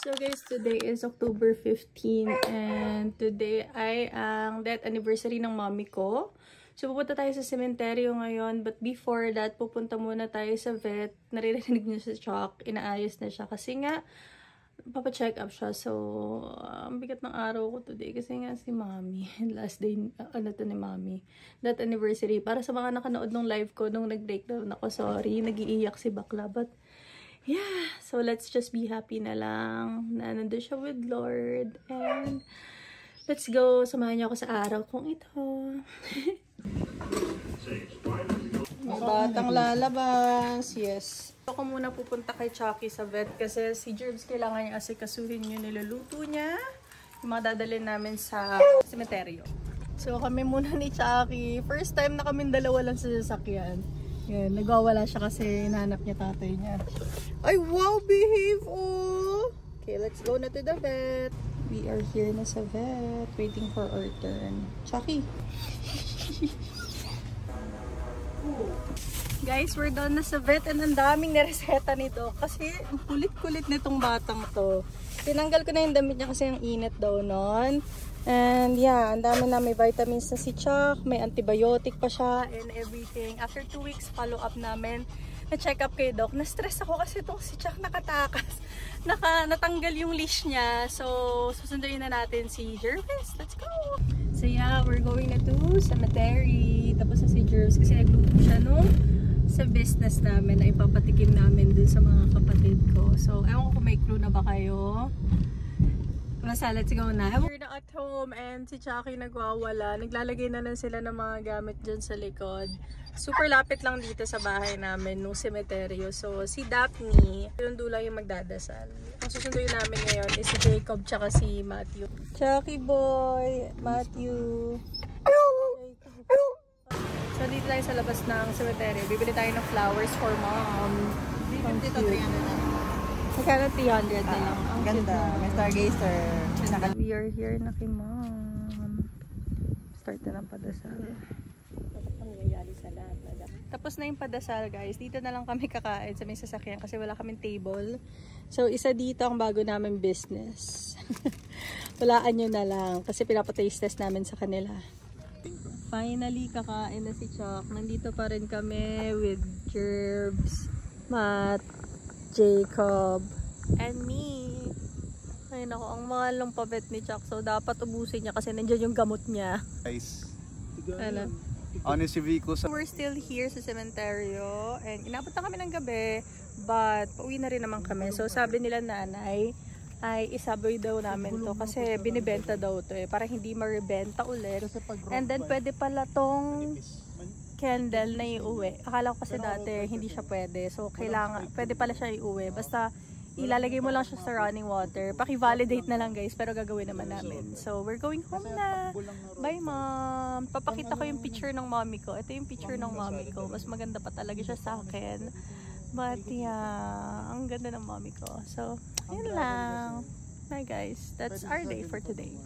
So guys, today is October 15 and today ay ang death anniversary ng mommy ko. So pupunta tayo sa sementeryo ngayon, but before that, pupunta muna tayo sa vet. Naririnig niyo sa Chuck, inaayos na siya kasi nga papa-check up siya. So ang bigat ng araw ko today kasi nga si mommy, last day ni mommy, death anniversary. Para sa mga nakanood ng live ko nung nag-breakdown ako, sorry, nag-iiyak si bakla, but yeah, so let's just be happy na lang na nandun siya with Lord. And let's go, samahan niyo ako sa araw kong ito. Batang lalabas, yes. Ako muna pupunta kay Chucky sa vet kasi si Jerbs kailangan niya asikasuhin yung niluluto niya. Yung mga dadalhin namin sa sementeryo. So kami muna ni Chucky. First time na kaming dalawa lang sa sasakyan. Yan, nagwawala siya kasi hinahanap niya tatay niya. Ay, wow! Behave! Oh! Okay, let's go na to the vet. We are here na sa vet, waiting for our turn. Chucky! Guys, we're done na sa vet and ang daming nireseta nito kasi ang kulit-kulit nitong batang to. Tinanggal ko na yung damit niya kasi ang init daw nun. And yeah, ang dami na, may vitamins na si Chuck, may antibiotic pa siya and everything. After 2 weeks follow-up namin, na-check up kay Doc. Na-stress ako kasi itong si Chuck nakatakas. Natanggal yung leash niya. So, susunduin na natin si Jervis. Let's go! So yeah, we're going na to cemetery. Tapos na si Jervis kasi nagluto siya nung sa business namin na ipapatikim namin dun sa mga kapatid ko. So, ewan ko kung may clue na ba kayo. Basta, let's go na. We're na at home and si Chucky nagwawala. Naglalagay na lang sila ng mga gamit dyan sa likod. Super lapit lang dito sa bahay namin nung semeteryo. So, si Daphne, yung dulang yung magdadasal. Ang susunduin namin ngayon is si Jacob tsaka si Matthew. Chucky boy! Matthew! So, dito tayo sa labas ng semeteryo. Bibili tayo ng flowers for mom. Dito 300. Magkano 300 na lang. Ang ganda. May stargazer. We are here na kay mom. Start na ng padasal. Tapos na yung padasal, guys. Dito na lang kami kakain sa may sasakyan kasi wala kaming table. So, isa dito ang bago namin business. Walaan nyo na lang kasi pinapataste test namin sa kanila. Finally, kakain na si Chuck. Nandito pa rin kami with Jerbs, Matt, Jacob, and me. Ay nako, ang mahal ng pabet ni Chuck. So, dapat ubusin niya kasi nandiyan yung gamot niya. Guys, ano? Honest si Vico sa... We're still here sa sementeryo and inabot na kami ng gabi but pauwi na rin naman kami. So, sabi nila nanay ay isaboy daw namin to kasi binibenta daw to para hindi marebenta ulit. And then, pwede pala tong candle na iuwi. Akala ko kasi dati hindi siya pwede. So, pwede pala siya iuwi. Basta, ilalagay mo lang siya sa running water. Paki-validate na lang guys, pero gagawin naman namin. So, we're going home na. Bye, mom! Papakita ko yung picture ng mommy ko. Ito yung picture ng mommy ko. Mas maganda pa talaga siya sa akin. But, yeah, ang ganda ng mommy ko. So, yun lang. Bye, guys. That's our day for today.